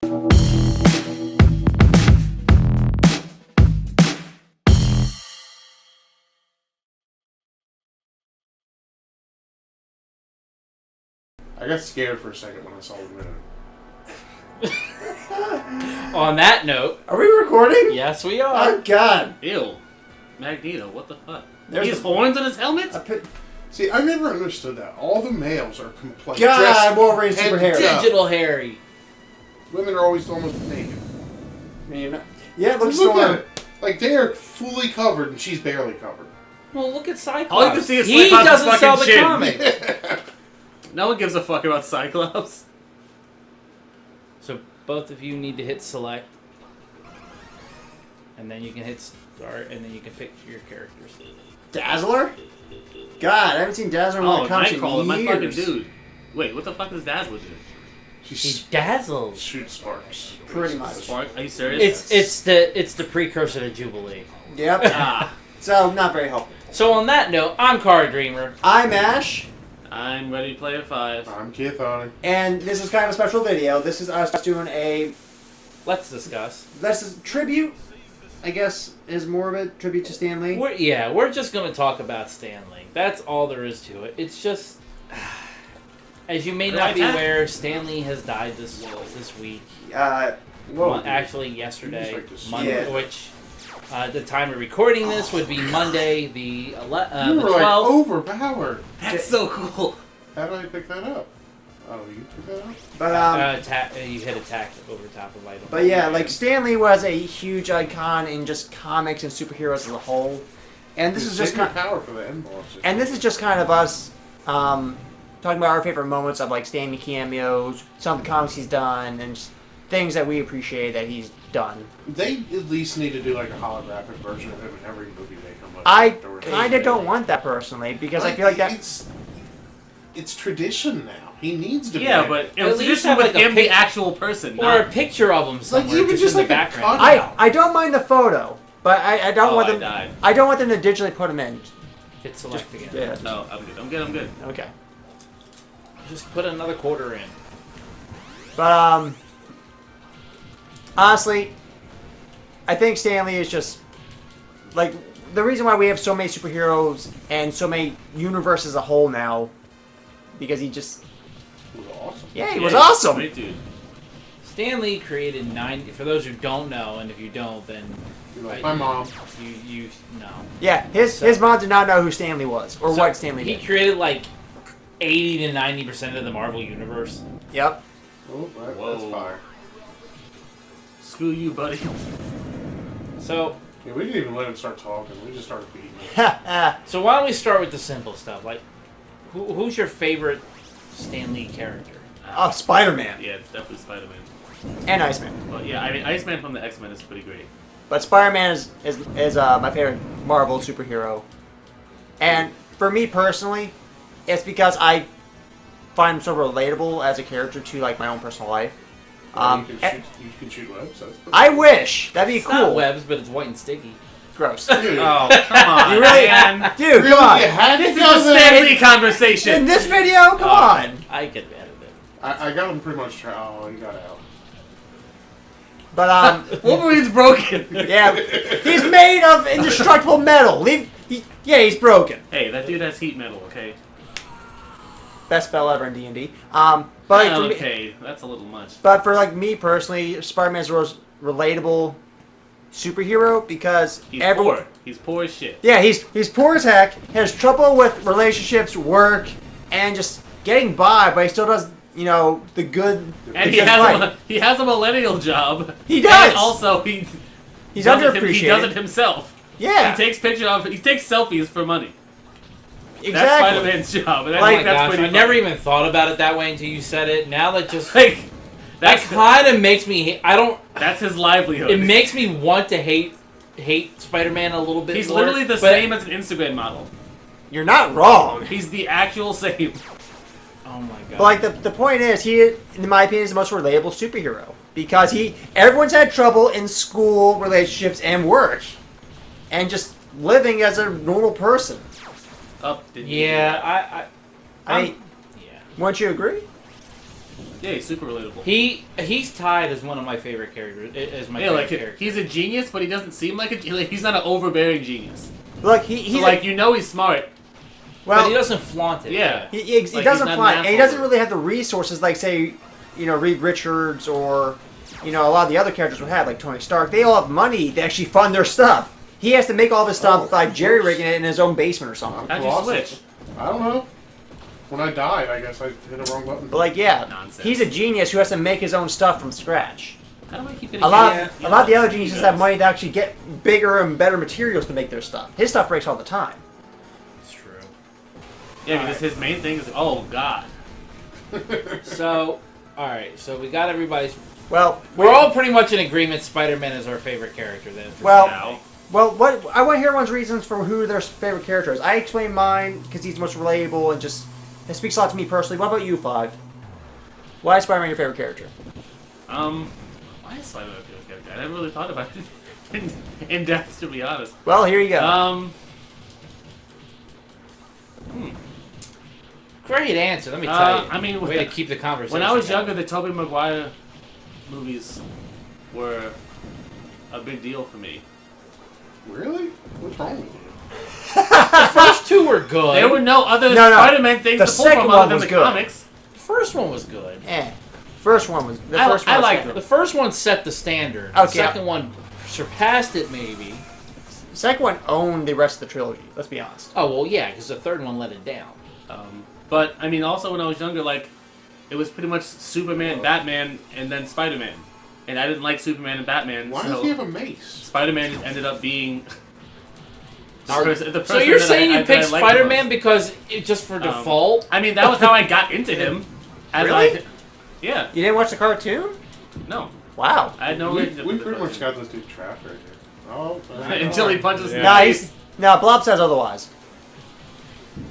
I got scared for a second when I saw the moon. On that note... Are we recording? Yes, we are. Oh, God. Ew. Magneto, what the fuck? There's He has horns on his helmet? See, I never understood that. All the males are complete. God, Wolverine's super hairy. Digital Harry. Women are always almost naked. I mean, yeah, look Look at Storm. it. Like, they are fully covered and she's barely covered. Well, look at Cyclops. All you can see is he Cyclops' doesn't sell the fucking chin. comics. No one gives a fuck about Cyclops. So both of you need to hit select. And then you can hit start, and then you can pick your characters. Dazzler? God, I haven't seen Dazzler in one country in Nightcrawler, my fucking years. dude. Wait, what the fuck does Dazzler do? He dazzles. Shoots sparks. Pretty much. Spark? Are you serious? It's the precursor to Jubilee. Yep. Ah. So, not very helpful. So on that note, I'm Card Dreamer. I'm Ash, I'm Ready Player 5. I'm Kiathani. and this is kind of a special video. This is us doing a Let's discuss. tribute, I guess, is more of a tribute to Stan Lee. We're just going to talk about Stan Lee. That's all there is to it. It's just, as you may not be aware, Stan Lee has died this week. Actually, yesterday, Like this. Monday, Yeah. which at the time of recording this would be Monday, the 12th. You were like overpowered. That's so cool. How did I pick that up? Oh, you took that up? But you hit attack over top of item. But yeah, like Stan Lee was a huge icon in just comics and superheroes as a whole, and this is just kind kind power for the end boss. and this is just kind of us talking about our favorite moments of like Stan Lee cameos, some of the comics he's done, and just things that we appreciate that he's done. They at least need to do like a holographic version of him in every movie they come up I with. kind of don't want that personally because I feel like that. It's tradition now. He needs to be. Yeah, but it At was least tradition have, with like, a him, the pic- actual person. Or not... a picture of him somewhere, even just in like the a background. cut. I don't mind the photo, but I don't want them. died. I don't want them to digitally put him in. Hit select again. Yeah. No, I'm good. Okay. Just put another quarter in. But honestly, I think Stan Lee is just like the reason why we have so many superheroes and so many universes as a whole now, because he just He was awesome. he was awesome. Great dude. Stan Lee created 90. For those who don't know, and if you don't, then You're like, my mom. you know. Yeah, his mom did not know who Stan Lee was or what Stan Lee He did. created like 80 to 90% of the Marvel universe. Yep. Oh, that's Whoa. fire. Screw you, buddy. So Yeah, we didn't even let him start talking. We just started beating him. so why don't we start with the simple stuff? Like, who's your favorite Stan Lee character? Oh, Spider-Man Yeah, it's definitely Spider-Man. and Iceman. But yeah, I mean, Iceman from the X-Men is pretty great. But Spider-Man is my favorite Marvel superhero. And for me personally, it's because I find him so relatable as a character to like my own personal life. You can shoot webs. That's pretty I wish that'd be It's cool. not webs, but it's white and sticky. Gross. Dude, Oh, come on, You really- man. Dude, really? come on. You had to This is go a there? Stan Lee In conversation. this video, come on. I get mad at it. I got him pretty much. Oh, he got out. But Wolverine's broken. yeah, he's made of indestructible metal. He's broken. Hey, that dude has heat metal, okay? Best spell ever in D&D. But like, for me, Okay, that's a little much. but for like me personally, Spider-Man's the most relatable superhero because He's everyone. poor. He's poor as shit. Yeah, he's poor as heck. Has trouble with relationships, work, and just getting by. But he still does, the good. And the he good has fight. he has a millennial job. He does. And also he He's does it, underappreciated. he does it himself. Yeah, He takes selfies for money. exactly. That's Spider-Man's job. And I Like, think that's Gosh, pretty I funny. never even thought about it that way until you said it. Now that just Like, that that's kind of makes me. that's his livelihood. It makes me want to hate Spider-Man a little bit. He's more, literally the but- same as an Instagram model. You're not wrong. He's the actual same. Oh my god! But like the point is, he, in my opinion, is the most relatable superhero because everyone's had trouble in school, relationships, and work, and just living as a normal person. Up. Did yeah, I yeah. won't you agree? Yeah, he's super relatable. He's tied as one of my favorite characters. As my favorite character. He's a genius, but he doesn't seem like he's not an overbearing genius. Look, he's he's smart. Well, but he doesn't flaunt it. Yeah. He doesn't flaunt it, and he doesn't really have the resources like, say, Reed Richards or, a lot of the other characters would have, like Tony Stark. They all have money to actually fund their stuff. He has to make all this stuff by jerry-rigging it in his own basement or something. How'd you switch? I don't know. When I died, I guess I hit the wrong button. But Nonsense. he's a genius who has to make his own stuff from scratch. How do I keep getting A lot of the other geniuses have money to actually get bigger and better materials to make their stuff. His stuff breaks all the time. It's true. Yeah, because his main thing is, oh god. So, alright, so we got everybody's... Well, we're all pretty much in agreement Spider-Man is our favorite character then. What I want to hear everyone's reasons for who their favorite character is. I explained mine because he's the most relatable and just... It speaks a lot to me personally. What about you, Five? Why is Spider-Man your favorite character? Why is Spider-Man my favorite character? I never really thought about it in depth, to be honest. Well, here you go. Great answer, let me tell you. I mean, way to keep the conversation when I was going. younger, the Tobey Maguire movies were a big deal for me. Really? What's wrong with you? The first two were good. There were no other Spider-Man things to pull from other than the comics. The first one was good. First one was... I liked it. The first one set the standard. Okay. The second one surpassed it, maybe. The second one owned the rest of the trilogy, let's be honest. Oh, well, yeah, because the third one let it down. But, I mean, also when I was younger, it was pretty much Superman, Batman, and then Spider-Man. And I didn't like Superman and Batman. Why does he have a mace? Spider-Man just ended up being... So you're saying you picked Spider-Man because just for default? I mean, that was how I got into him. Really? Yeah. You didn't watch the cartoon? No. Wow. I had no We reason. pretty much got this dude trapped right here. Oh. Until he punches Yeah. Nice. No, Blob says otherwise.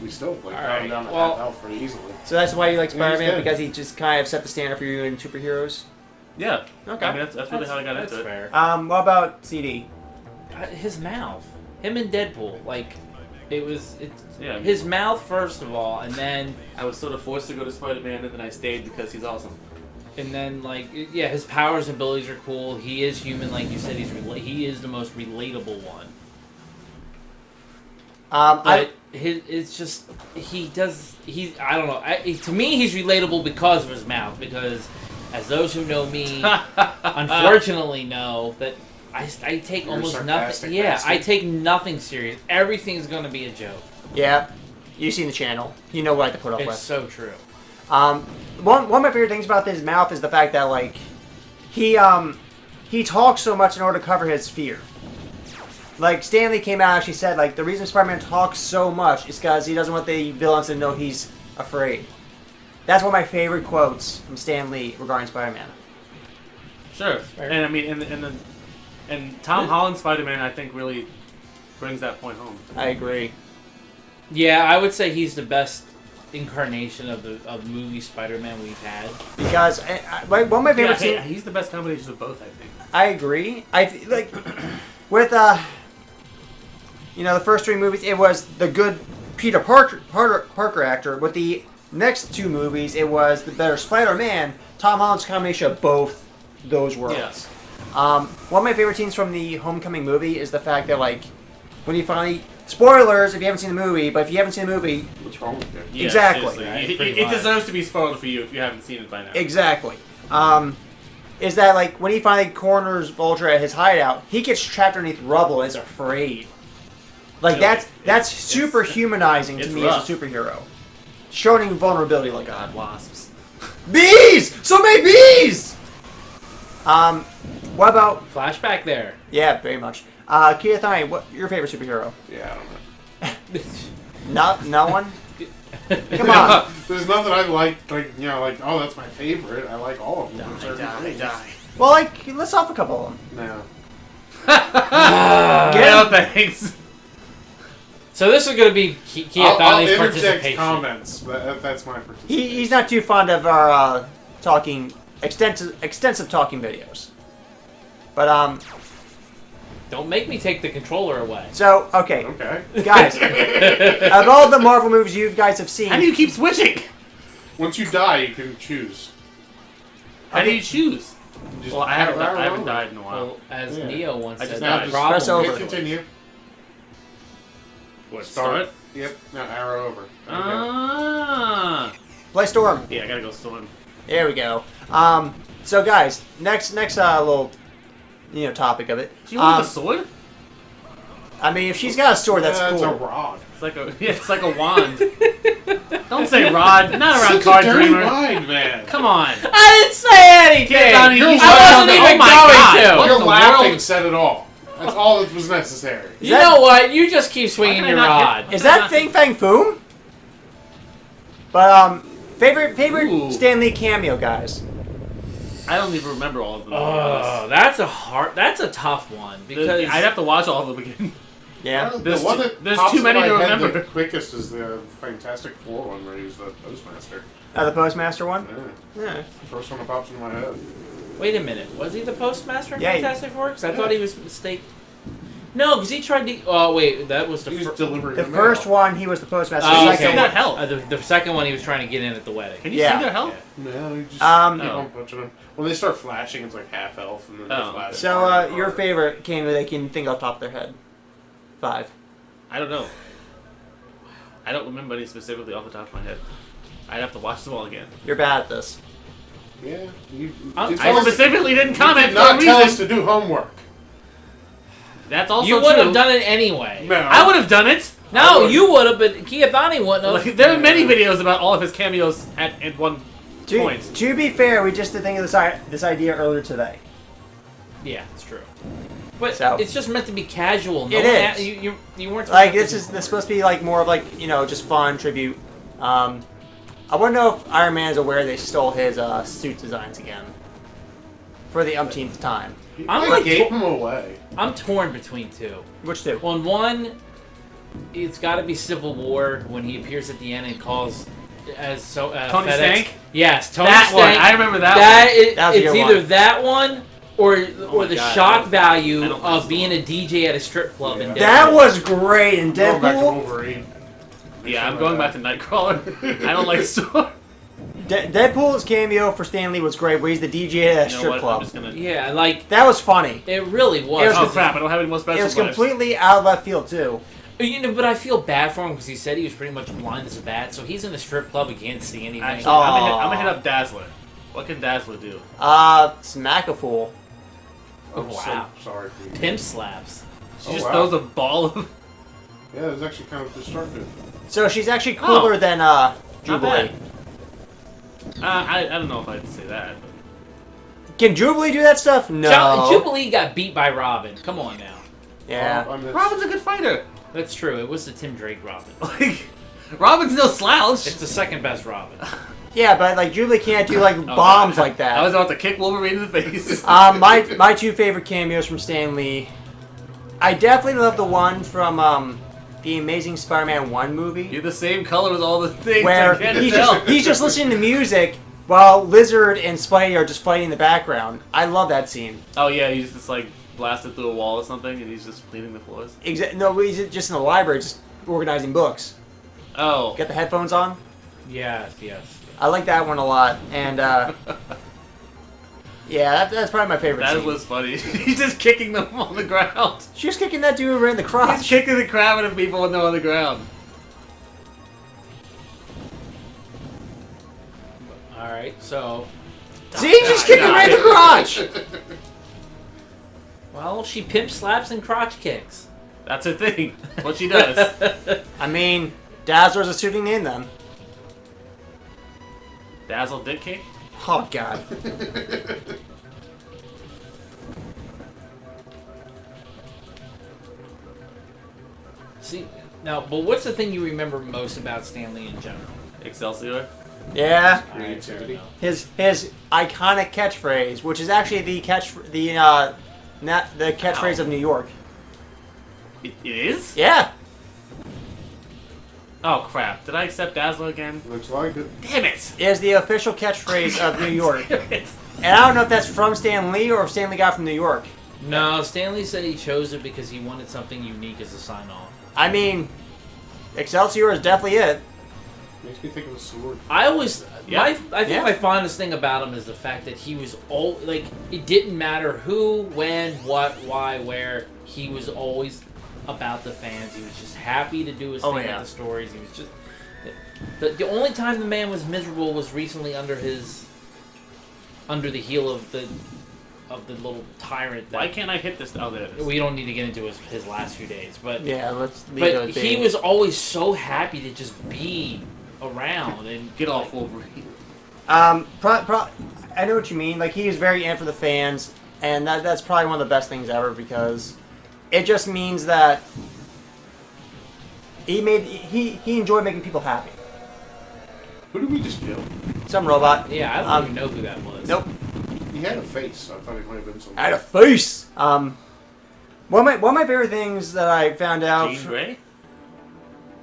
We still got Alright, him down to well- half health pretty easily. So that's why you like Spider-Man, good. because he just kind of set the standard for you in superheroes? Yeah. Okay. I mean, that's really how I got That's into it. fair. What about CD? His mouth. Him and Deadpool. Yeah. His mouth, first of all, and then... I was sort of forced to go to Spider-Man, and then I stayed because he's awesome. And then, his powers and abilities are cool. He is human, like you said. He is the most relatable one. But it's just I don't know. To me, he's relatable because of his mouth. Because as those who know me, unfortunately, know that I take You're almost sarcastic nothing. Yeah, bastard. I take nothing serious. Everything's going to be a joke. Yeah. You've seen the channel. You know what to put up It's with. so true. One of my favorite things about his mouth is the fact that, he talks so much in order to cover his fear. Like, Stan Lee came out and actually said, the reason Spider-Man talks so much is because he doesn't want the villains to know he's afraid. That's one of my favorite quotes from Stan Lee regarding Spider-Man. Sure. And I mean, and Tom Holland's Spider-Man, I think, really brings that point home. I agree. Yeah, I would say he's the best incarnation of the movie Spider-Man we've had. Because one of my favorite scenes... He's the best combination of both, I think. I agree. With the first three movies, it was the good Peter Parker actor. With the next two movies, it was the better Spider-Man. Tom Holland's combination of both those worlds. Yes. One of my favorite scenes from the Homecoming movie is the fact that when he finally... Spoilers if you haven't seen the movie, but if you haven't seen the movie... What's wrong with you? Yeah, Exactly. seriously. It deserves to be spoiled for you if you haven't seen it by now. Exactly. Is that, when he finally corners Vulture at his hideout, he gets trapped underneath rubble and is afraid. That's super humanizing to me rough. as a superhero. Showing vulnerability like that. God, wasps. Bees! So many bees! What about... Flashback there. Yeah, very much. Kiathani, what your favorite superhero? Yeah, I don't know. No one? Come on. There's nothing I like, oh, that's my favorite. I like all of them. Die. Well, let's off a couple of them. No. No, thanks. So this is going to be I'll Kiathani's interject participation. comments, but that's my participation. He's not too fond of our extensive talking videos. But, Don't make me take the controller away. so, okay. Okay. Guys, of all the Marvel movies you guys have seen... How do you keep switching? Once you die, you can choose. How do you choose? Just Well, I haven't arrow died in a while. Well, as Yeah. Neo once I said, just the now just problem press over. is- Continue. What, Start. start? Yep. Now arrow over. Ah. Play Storm. Yeah, I gotta go storm. There we go. So guys, next little, topic of it. She with a sword? I mean, if she's got a sword, that's It's a cool. rod. It's like a wand. Don't say rod. Not around Such a Card dirty Dreamer. mind, man. Come on. I didn't say anything! Kiathani, you You're said I wasn't something. even Oh my going God. to! What Your in the laughing world? said it all. That's all that was necessary. You know what? You just keep swinging Why your can I not rod. hit- Is that Fing Fang Foom? But favorite Ooh. Stan Lee cameo, guys. I don't even remember all of them. Oh, that's a tough one because I'd have to watch all of them again. Yeah. There's the one too- that there's pops too many in my to head remember. The quickest is the Fantastic Four one where he's the Postmaster. The Postmaster one. Yeah. Yeah. The first one that pops into my head. Wait a minute, was he the postmaster in Yeah, Fantastic Four? Because I yeah. thought he was mistake. No, because he tried to. Oh wait, that was the He was first. delivering The the first mail. one, he was the Postmaster. Oh, The okay. second See that one- help? The second one, he was trying to get in at the wedding. Can you Yeah. see their health? No, you just Um, keep Oh. on punching them. When they start flashing, it's like half health, and then they Oh. flash. So, your favorite cameo they can think off the top of their head? 5. I don't know. I don't remember any specifically off the top of my head. I'd have to watch them all again. You're bad at this. Yeah, you. I'm- you I tell us- specifically didn't you comment did for a not tell us reason. to do homework. That's also You true. would have done it anyway. No, I would have done it. No, would've. you would have, but Kiathani wouldn't have. Like, there are many videos about all of his cameos at one point. To be fair, we just did think of this idea earlier today. Yeah, it's true. But So- it's just meant to be casual. No It one is. You weren't supposed Like to this is supposed to be like more of like just fun tribute. I want to know if Iron Man is aware they stole his suit designs again for the umpteenth time. I'm I like gave to- them away. I'm torn between two. Which two? On one, it's got to be Civil War when he appears at the end and calls as Tony FedEx. Stank? Yes, Tony That one. Stank. I remember that That That was a it's good either one. that one or my the God, shock I value don't of know. being a DJ at a strip club in Yeah. Deadpool. That was great in Going back to Deadpool. Wolverine. Yeah, I'm going back to Nightcrawler. I don't like Storm. Deadpool's cameo for Stan Lee was great, where he's the DJ at a You know strip what? I'm club. just gonna. Yeah, like That was funny. it really was. It was Oh crap! I don't have any more special. It was flags. completely out of left field too. But I feel bad for him because he said he was pretty much blind as a bat, so he's in the strip club, he can't see anything. Actually, Oh. I'm gonna hit up Dazzler. What can Dazzler do? Smack a fool. Oh, I'm wow. so sorry for you. Pimp slaps. She Oh, just wow. throws a ball of. Yeah, it was actually kind of destructive. So she's actually cooler than Jubilee. bad. I don't know if I'd say that. But... Can Jubilee do that stuff? No. Jubilee got beat by Robin. Come on now. Yeah. Robin's a good fighter. That's true. It was the Tim Drake Robin. Like, Robin's no slouch. It's the second best Robin. Yeah, but like Jubilee can't do like bombs like that. I was about to kick Wolverine in the face. My two favorite cameos from Stan Lee. I definitely love the one from the Amazing Spider-Man 1 movie, You're the same color as all the things. where I can't he's tell. just listening to music while Lizard and Spidey are just fighting in the background. I love that scene. Oh yeah, he's just like blasted through a wall or something, and he's just cleaning the floors. No, he's just in the library, just organizing books. Oh. Got the headphones on. Yes, yes. I like that one a lot, and yeah, that's probably my favorite That scene. was funny. He's just kicking them on the ground. She was kicking that dude right in the He's crotch. kicking the crap out of people when they're on the ground. Alright, so. See, she's kicking right in the crotch. Well, she pimp slaps and crotch kicks. That's her thing. That's what she does. I mean, Dazzler's a suiting name then. Dazzle dick kick? Oh God. See, now, but what's the thing you remember most about Stanley in general? Excelsior? Yeah. Creativity. His iconic catchphrase, which is actually the catchphrase of New York. It is? Yeah. Oh crap. Did I accept Dazzler again? Looks like it. Damn it! It is the official catchphrase of New York. Damn it. And I don't know if that's from Stan Lee or if Stan Lee got it from New York. No, Stanley said he chose it because he wanted something unique as a sign-off. I mean, Excelsior is definitely it. Makes me think of a sword. I think Yeah. my fondest thing about him is the fact that he was it didn't matter who, when, what, why, where. He was always about the fans. He was just happy to do his thing with the stories. He was just the only time the man was miserable was recently under the heel of the little tyrant. Why can't I hit this? Oh, there it is. We don't need to get into his last few days, but Yeah, let's leave but those he be. was always so happy to just be around and Get off Wolverine. I know what you mean. Like, he is very in for the fans, and that's probably one of the best things ever because it just means that he enjoyed making people happy. Who did we just kill? Some robot. Yeah, I don't even know who that was. Nope. He had a face, so I thought he might have been something. I had a face. One of my favorite things that I found out. Jean Grey?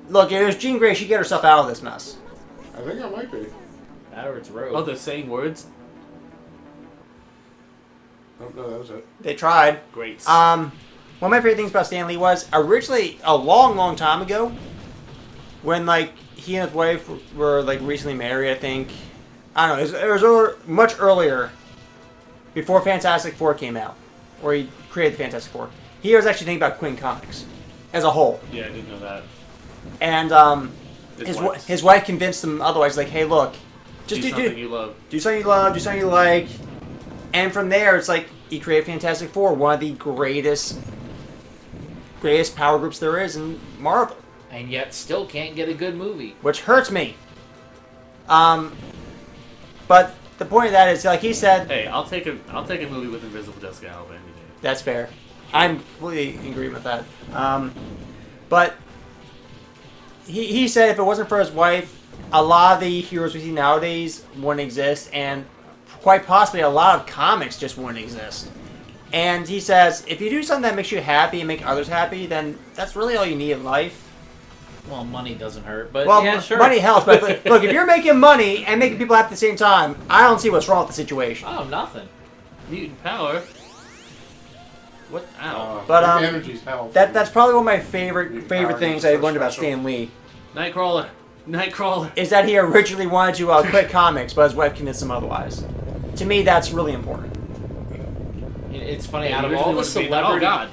Look, if it was Jean Grey, she'd get herself out of this mess. I think I might be. That or it's Rogue. Oh, they're saying words? Oh, no, that was it. They tried. Great. One of my favorite things about Stan Lee was originally a long time ago, when like he and his wife were like recently married. I think I don't know. It was much earlier, before Fantastic Four came out, or he created the Fantastic Four. He was actually thinking about quitting comics as a whole, Yeah, I didn't know that. and His his wife convinced him otherwise. Like, hey, look, just do something you love. do something you love, do something you like, and from there it's like he created Fantastic Four, one of the greatest power groups there is in Marvel, and yet still can't get a good movie. which hurts me. But the point of that is, like he said, Hey, I'll take a movie with Invisible Jessica Alba any day. that's fair. I'm completely in agreement with that. But he said if it wasn't for his wife, a lot of the heroes we see nowadays wouldn't exist, and quite possibly a lot of comics just wouldn't exist. And he says, if you do something that makes you happy and make others happy, then that's really all you need in life. Well, money doesn't hurt, but Well, yeah, sure. money helps, but look, if you're making money and making people happy at the same time, I don't see what's wrong with the situation. Oh, nothing. Mutant power? What? Ow. But, energy's health. That's probably one of my favorite Power things is I so learned about special. Stan Lee, Nightcrawler. is that he originally wanted to quit comics, but his wife convinced him otherwise. To me, that's really important. It's funny. Yeah, Out of you all the originally wanted to be- celebrity, Oh, God.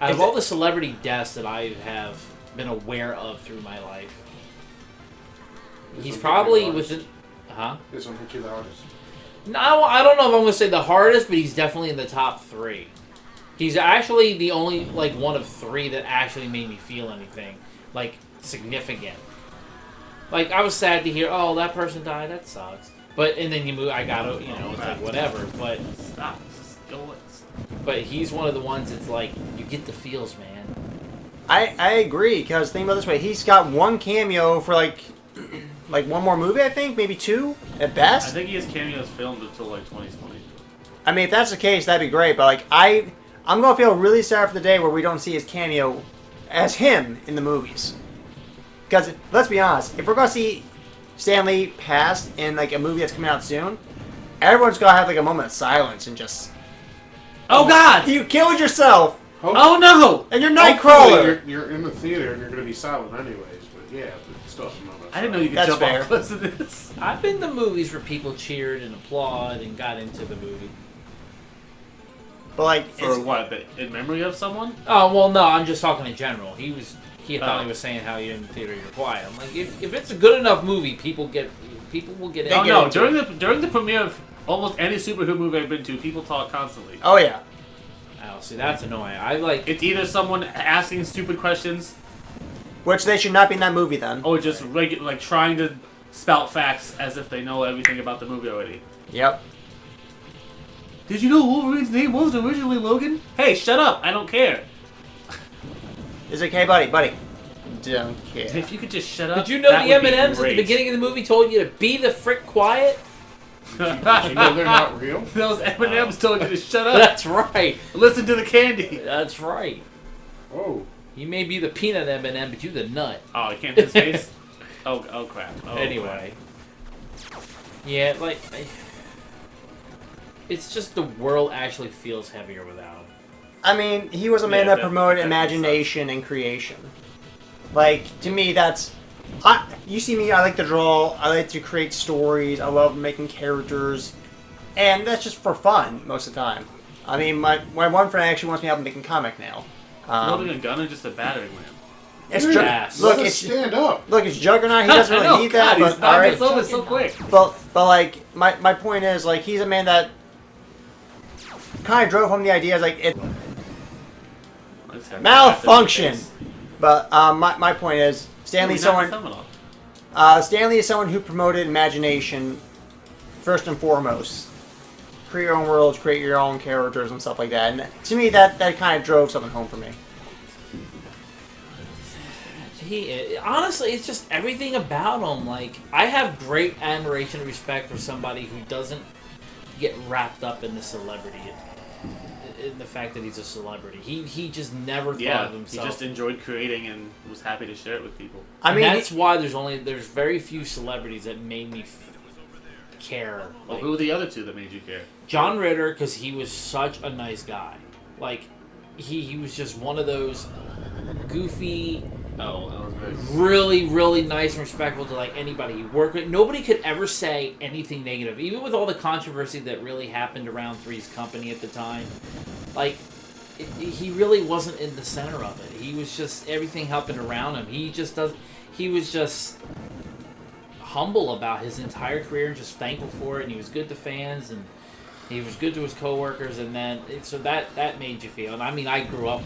out Is of all it- the celebrity deaths that I have been aware of through my life, This he's one probably hit you the hardest. within. Huh? This one hit you the hardest. No, I don't know if I'm gonna say the hardest, but he's definitely in the top 3. He's actually the only one of 3 that actually made me feel anything significant. Like, I was sad to hear, oh, that person died. That sucks. But and then you move. I gotta, it's like whatever. But Stop. Just go. but he's one of the ones that's like you get the feels, man. I agree, because think about it this way, he's got one cameo for like one more movie, I think, maybe 2 at I best. think he has cameos filmed until 2020. I mean, if that's the case, that'd be great, but I'm gonna feel really sad for the day where we don't see his cameo as him in the movies. Because, let's be honest, if we're gonna see Stan Lee passed in a movie that's coming out soon, everyone's gonna have a moment of silence and just... Oh, God! You killed yourself! Oh, no! And you're Hopefully Nightcrawler! You're in the theater and you're going to be silent anyways, but yeah, but still have a moment. I didn't know you could That's jump fair. off cliffs of this. I've been to movies where people cheered and applauded and got into the movie. But For what? In memory of someone? Oh well, no, I'm just talking in general. Kiathani was saying how you're in the theater, you're quiet. I'm like, if it's a good enough movie, people will get They into get Oh, no. into During the premiere of almost any superhero movie I've been to, people talk constantly. Oh, yeah. Oh, see, that's annoying. I like... It's either someone asking stupid questions Which they should not be in that movie then. or just trying to spout facts as if they know everything about the movie already. Yep. Did you know Wolverine's name was originally Logan? Hey, shut up! I don't care. Is it okay, buddy? Don't care. If you could just shut up. Did you know that the would be M&Ms at the great. beginning of the movie told you to be the frick quiet? You know they're not real? Those M&Ms told you to shut up. That's right. Listen to the candy. That's right. Oh. You may be the peanut M&M, but you the nut. Oh, I can't do his face? Oh crap. Oh, Anyway. Yeah, it's just the world actually feels heavier without him. I mean, he was a man Yeah, that promoted that imagination and creation. To me, You see me, I like to draw, I like to create stories, I love making characters, and that's just for fun most of the time. I mean, my one friend actually wants me to help making a comic now. Loading a gun or just a battering ram? It's stand up. Look, it's Juggernaut. He doesn't really need that. He's But all right. so quick. But like my point is like he's a man that kind of drove home the idea like it malfunction. But my point is Stanley is someone. Stanley is someone who promoted imagination first and foremost. Create your own worlds, create your own characters and stuff like that. And to me, that kind of drove something home for me. Honestly, it's just everything about him. Like, I have great admiration and respect for somebody who doesn't get wrapped up in the celebrity, in the fact that he's a celebrity. He just never thought of himself. He just enjoyed creating and was happy to share it with people. I mean, that's why there's very few celebrities that made me care. Well, who were the other two that made you care? John Ritter, because he was such a nice guy. Like, he was just one of those goofy, really, really nice and respectful to like anybody he worked with. Nobody could ever say anything negative, even with all the controversy that really happened around Three's Company at the time. Like, he really wasn't in the center of it. He was just everything happened around him. He was just humble about his entire career and just thankful for it. And he was good to fans and he was good to his coworkers. And then so that made you feel. And I mean, I grew up.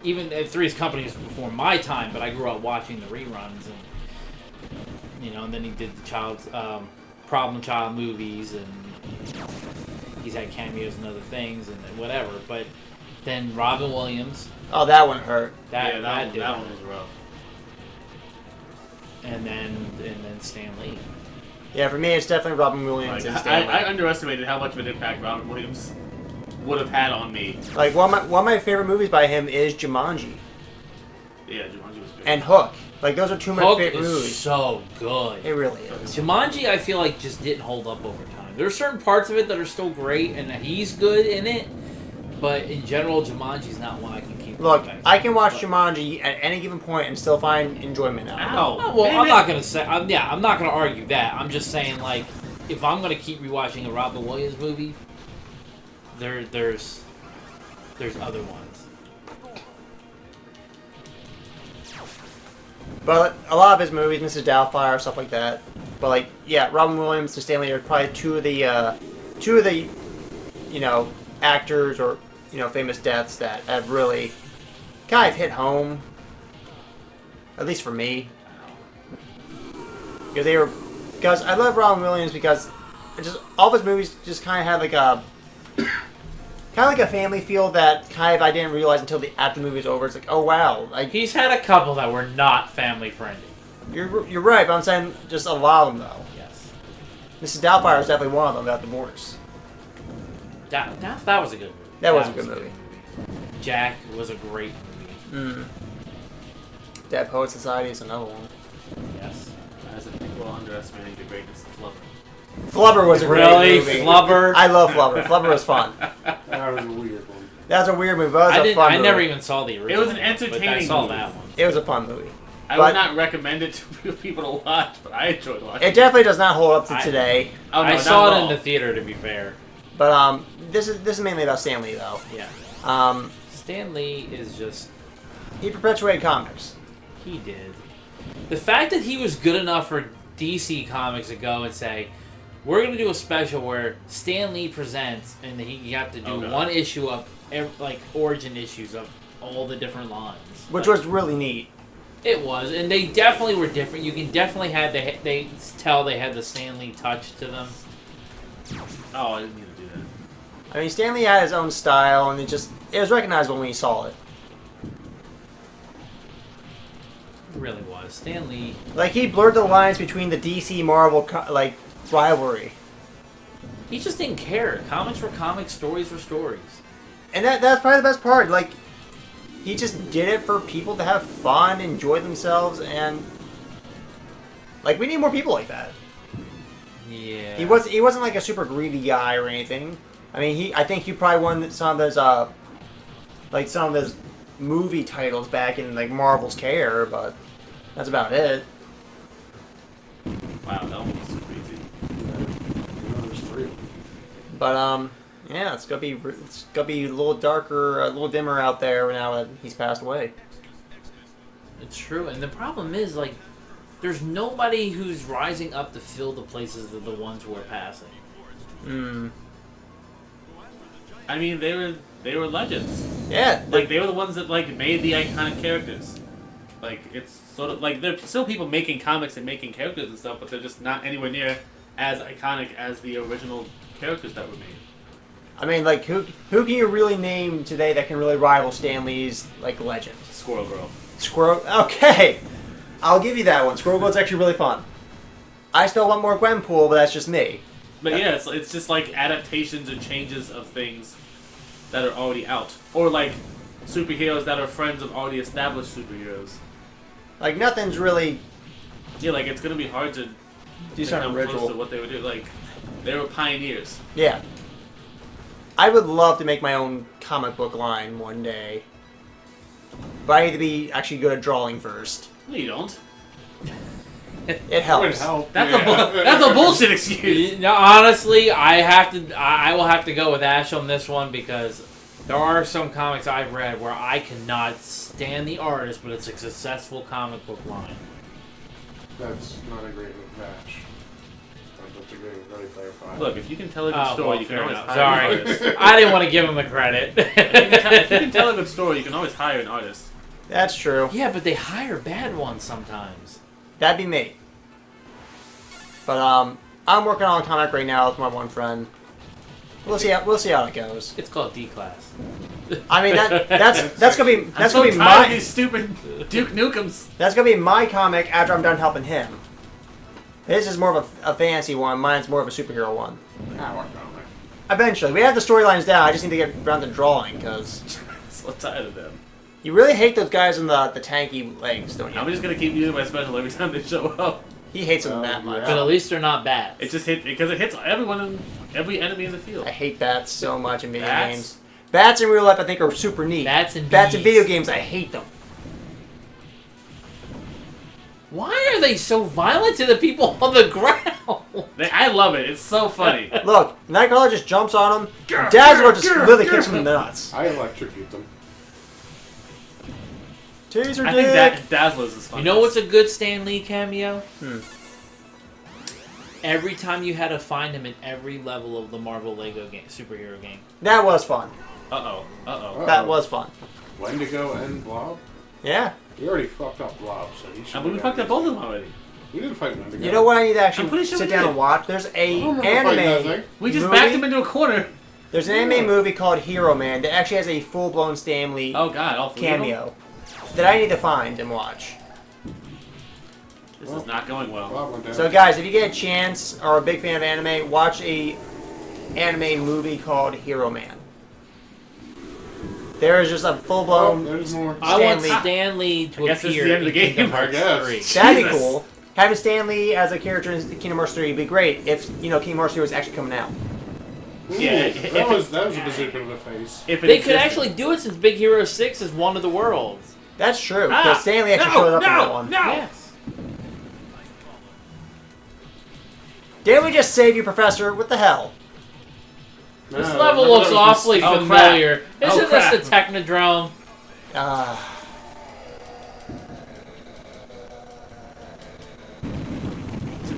Even if Three's Company was before my time, but I grew up watching the reruns, and and then he did the Problem Child movies, and he's had cameos and other things and whatever. But then Robin Williams. Oh, that one hurt. That one was rough. And then Stan Lee. Yeah, for me, it's definitely Robin Williams. Like, I underestimated how much of an impact Robin Williams would have had on me. Like one of my favorite movies by him is Jumanji. Yeah, Jumanji was good. And Hook. Like those are two of my favorite movies. Hook is so good. It really is. Jumanji, I feel like just didn't hold up over time. There are certain parts of it that are still great, and he's good in it. But in general, Jumanji's not one I can keep. Look, I can watch Jumanji at any given point and still find enjoyment out of it. Oh, well, I'm not gonna say. I'm not gonna argue that. I'm just saying, like, if I'm gonna keep rewatching a Robin Williams movie, there's other ones. But a lot of his movies, Mrs. Doubtfire, stuff like that. But like, yeah, Robin Williams and Stanley are probably two of the actors or famous deaths that have really kind of hit home. At least for me, because I love Robin Williams because all of his movies just kind of had like a family feel that kind of I didn't realize until after the movie was over. It's like, oh wow, he's had a couple that were not family friendly. You're right, but I'm saying just a lot of them though. Yes. Mrs. Doubtfire is definitely one of them. About divorce. That was a good movie. That was a good movie. Jack was a great movie. Dead Poet Society is another one. Yes. As if people are underestimating the greatness of Flubber. Flubber was a great movie. Flubber? I love Flubber. Flubber was fun. That was a weird one. That was a weird movie, but it was a fun movie. I never even saw the original. It was an entertaining I saw movie. that one. It was a fun movie. I would not recommend it to people to watch, but I enjoyed watching it. It definitely does not hold up to today. Oh, no, I not saw at it all. in the theater, to be fair. But this is mainly about Stan Lee though. Yeah. Stan Lee is just... He perpetuated comics. He did. The fact that he was good enough for DC Comics to go and say, we're going to do a special where Stan Lee presents, and he got to do one issue of, origin issues of all the different lines. Which was really neat. It was, and they definitely were different. You can definitely they tell they had the Stan Lee touch to them. Oh, I didn't mean to do that. I mean, Stan Lee had his own style, and it was recognizable when you saw it. It really was. Stan Lee... Like, he blurred the lines between the DC Marvel, rivalry. He just didn't care. Comics were comics, stories were stories. And that's probably the best part. Like, he just did it for people to have fun, enjoy themselves, and... Like, we need more people like that. Yeah. He wasn't like a super greedy guy or anything. I mean, I think he probably won some of those movie titles back in like Marvel's care, but that's about it. Wow, that one was super easy. There's 3. But yeah, it's gonna be a little darker, a little dimmer out there now that he's passed away. It's true, and the problem is like, there's nobody who's rising up to fill the places of the ones who are passing. I mean, they were legends. Yeah, Like they were the ones that like made the iconic characters. Like it's sort of like there's still people making comics and making characters and stuff, but they're just not anywhere near as iconic as the original characters that were made. I mean, like who can you really name today that can really rival Stan Lee's like legend? Squirrel Girl. Squirrel. Okay, I'll give you that one. Squirrel Girl's actually really fun. I still want more Gwenpool, but that's just me. But yeah, it's just like adaptations and changes of things that are already out, or like superheroes that are friends of already established superheroes. Like nothing's really Yeah, like it's gonna be hard to do something come close original. to what they would do. Like they were pioneers. Yeah. I would love to make my own comic book line one day. But I need to be actually good at drawing first. No, you don't. It helps. That's a bullshit excuse. No, honestly, I will have to go with Ash on this one because there are some comics I've read where I cannot stand the artist, but it's a successful comic book line. That's not agreeing with Ash. That's agreeing with Ready Player 5. Look, if you can tell a good story, well, you can fair always enough. hire an Sorry, artist. I didn't want to give him the credit. If you can tell a good story, you can always hire an artist. That's true. Yeah, but they hire bad ones sometimes. That'd be me. But I'm working on a comic right now with my one friend. We'll see how it goes. It's called D-Class. I mean that's gonna be I'm so gonna be tired of my these stupid Duke Nukems. that's gonna be my comic after I'm done helping him. His is more of a fantasy one. Mine's more of a superhero one. Ah, what comic? Eventually, we have the storylines down. I just need to get around to drawing because So tired of them. you really hate those guys in the tanky legs, don't you? I'm just gonna keep using my special every time they show up. He hates them that much. yeah. But at least they're not bad. It just hits because it hits everyone in every enemy in the field. I hate bats so much in video Bats? games. Bats in real life, I think, are super neat. Bats and Bats in bees. video games, I hate them. Why are they so violent to the people on the ground? I love it. It's so funny. Look, Nightcrawler just jumps on him. Dazzler just literally kicks him in the nuts. I electrocute them. Taser I dick. think that Dazzler's is funny. You know what's a good Stan Lee cameo? Hmm. Every time you had to find him in every level of the Marvel Lego game, superhero game. That was fun. Uh-oh. That was fun. Wendigo and Blob? Yeah. We already fucked up Blob, so he should. I mean, we fucked up both of them already. We didn't fight Wendigo. You know what I need to I'm actually pretty sure sit we down did. and watch? There's I a don't remember fighting that anime. thing. We just movie? backed him into a corner. There's an anime movie called Hero Man that actually has a full-blown Stan Lee Oh god, all three of them? cameo that I need to find and watch. This is not going well. Blob went down. So guys, if you get a chance or are a big fan of anime, watch a anime movie called Hero Man. There is just a Oh, full-blown. there's more. I want Stan Lee. Stan Lee to I guess this is appear the end of the in game, Kingdom I Hearts guess. 3. That'd be Jesus. cool. Having Stan Lee as a character in Kingdom Hearts 3 would be great if Kingdom Hearts 3 was actually coming out. Ooh, Yeah, that was a bazooka to the face. If it They could existed. actually do it since Big Hero 6 is one of the worlds. That's true, because Stan Lee actually no, showed up in no, that one. No! Yes. Didn't we just save you, Professor? What the hell? This No, level that looks was awfully oh, familiar. crap. Oh, Isn't crap. this the Technodrome?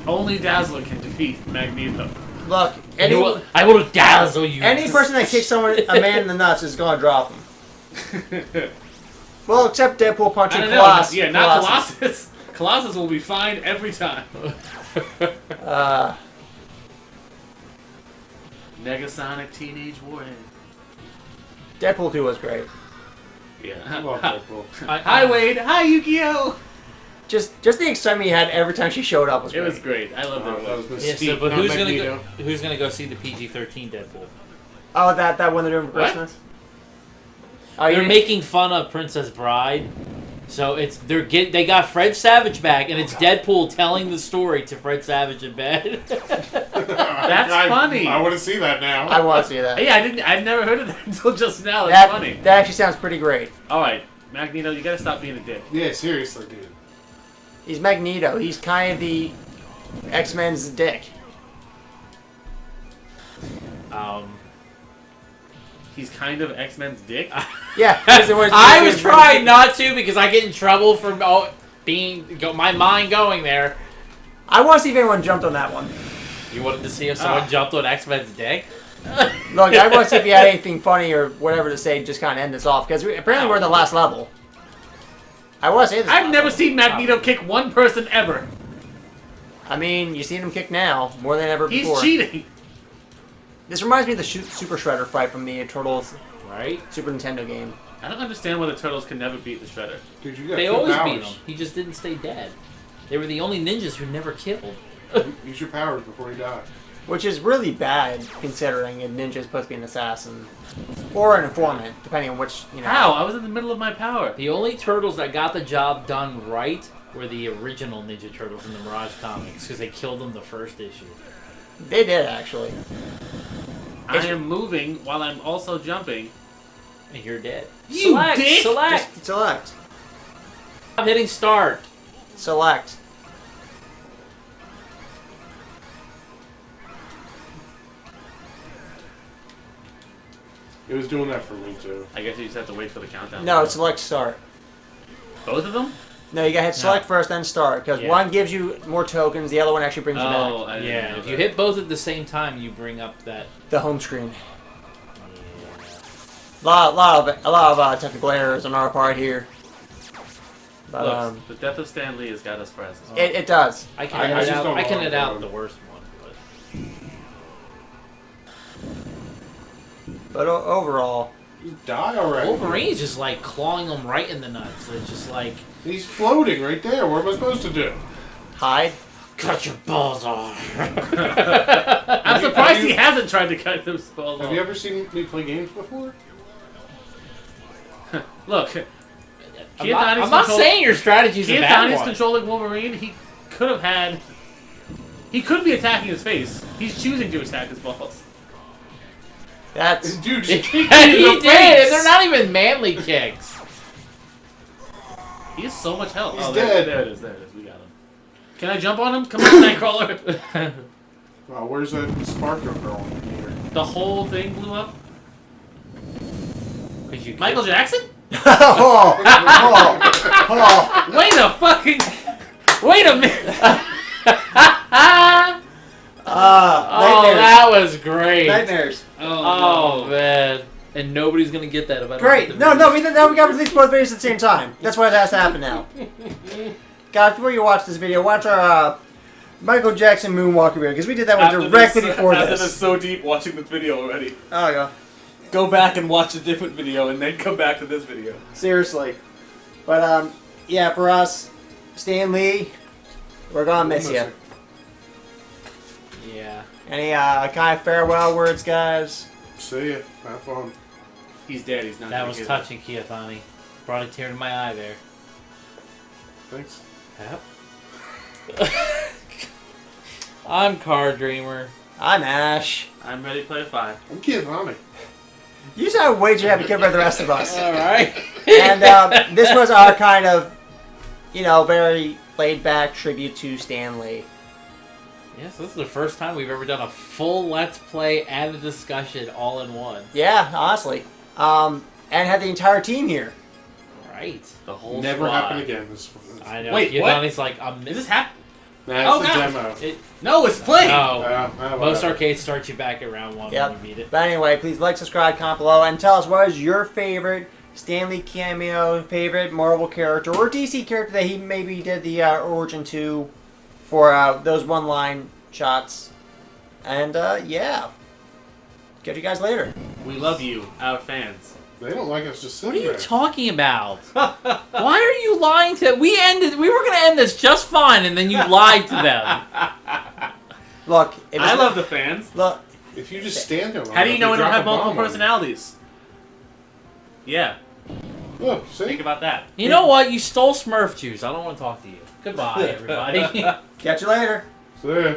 Only Dazzler can defeat Magneto. Look, I will dazzle you. any person that kicks a man in the nuts is going to drop him. Well, except Deadpool I punching don't know. Colossus. Yeah, not Colossus. Colossus will be fine every time. Negasonic Teenage Warhead. Deadpool 2 was great. Yeah. I love Deadpool. Hi Wade. Hi Yu-Gi-Oh. Just the excitement you had every time she showed up was It great. was great. I love That that. was Yeah, Mystique, so, but not who's Magneto. gonna go see the PG-13 Deadpool? Oh, that one they're doing for What? Christmas? Oh, They're you making fun of Princess Bride, so they got Fred Savage back, and it's Deadpool telling the story to Fred Savage in bed. That's funny. I want to see that now. I want to see that. Hey, I'd never heard of that until just now. That's funny. That actually sounds pretty great. All right, Magneto, you gotta stop being a dick. Yeah, seriously, dude. He's Magneto. He's kind of the X-Men's dick. He's kind of X-Men's dick. Yeah. I was trying not to because I get in trouble for my mind going there. I want to see if anyone jumped on that one. You wanted to see if someone jumped on X-Men's dick? Look, I want to see if you had anything funny or whatever to say, just kind of end this off, because apparently we're at the last level. I want to say this. I've never seen Magneto kick one person ever. I mean, you've seen him kick now, more than ever before. He's cheating. This reminds me of the Super Shredder fight from the Turtles Super Nintendo game. I don't understand why the Turtles can never beat the Shredder. Dude, you got They two always powers. beat him. He just didn't stay dead. They were the only ninjas who never killed. Use your powers before you die. Which is really bad, considering a ninja is supposed to be an assassin. Or an informant, depending on which, How? I was in the middle of my power. The only turtles that got the job done right were the original Ninja Turtles in the Mirage comics, because they killed them the first issue. They did, actually. I am moving while I'm also jumping. And you're dead. You Select! dick! Select! Just select. I'm hitting start. Select. It was doing that for me too. I guess you just have to wait for the countdown. No, select start. Both of them? No, you gotta hit select first, then start, because one gives you more tokens, the other one actually brings you back. I didn't know If that. you hit both at the same time, you bring up that. The home screen. A lot of technical errors on our part here. But, Look, the death of Stan Lee has got us friends. it does. I can I edit just out, don't I can want edit out one. the worst one. But overall, You die already. Wolverine's just like clawing him right in the nuts. It's just like, He's floating right there. What am I supposed to do? hide. cut your balls off. I'm surprised he hasn't tried to cut those balls Have off. you ever seen me play games before? Look, I'm not saying your strategy's a bad Kiathani's one. controlling Wolverine. He could have had... He could be attacking his face. He's choosing to attack his balls. That's... Dude, he just did, kick me in the and face. they're not even manly kicks. He has so much health. He's There dead. it is. There it is. We got him. Can I jump on him? Come on, Nightcrawler. Oh, where's that sparkle girl in here? The whole thing blew up. 'Cause you Michael killed- Jackson? oh, Wait a fucking... Wait a minute. Oh, nightmares. that was great. Nightmares. Oh, man. And nobody's gonna get that if I don't Great. put the No, video. we got to release both videos at the same time. That's what has to happen now. Guys, before you watch this video, watch our Michael Jackson Moonwalker video, because we did that one directly before this. so deep watching this video already. Oh, yeah. Go back and watch a different video and then come back to this video. Seriously. But, yeah, for us, Stan Lee, we're gonna miss you. Yeah. Any kind of farewell words, guys? See ya. Have fun. He's dead. He's not. That gonna was get touching, Kiathani. Brought a tear to my eye there. Thanks. Yep. I'm Card Dreamer. I'm Ash. it. I'm Ready Player 5. I'm Kiathani. You sound way too happy compared to the rest of us. Alright. And this was our kind of, very laid-back tribute to Stan Lee. Yes, this is the first time we've ever done a full Let's Play and a discussion all in one. Yeah, honestly. And had the entire team here. Right. The whole Never squad. happen again. I know. Wait, what? Kiathani's like, Is this happening? Nah, Oh, it's a God. demo. No, it's playing. No. Most whatever. arcades start you back at round one Yep. when you beat it. But anyway, please like, subscribe, comment below, and tell us what is your favorite Stan Lee cameo, favorite Marvel character, or DC character that he maybe did the origin to for those one-line shots. And, yeah. Catch you guys later. We love you, our fans. They don't like us just What are sitting you there. talking about? Why are you lying to them? We were going to end this just fine, and then you lied to them. Look. If I it's- love the fans. Look. If you just stand there long How do you enough, know we don't drop have a multiple bomb on personalities? Yeah, them. Look, see? think about that. You know what? You stole Smurf juice. I don't want to talk to you. Goodbye, everybody. Catch you later. See ya.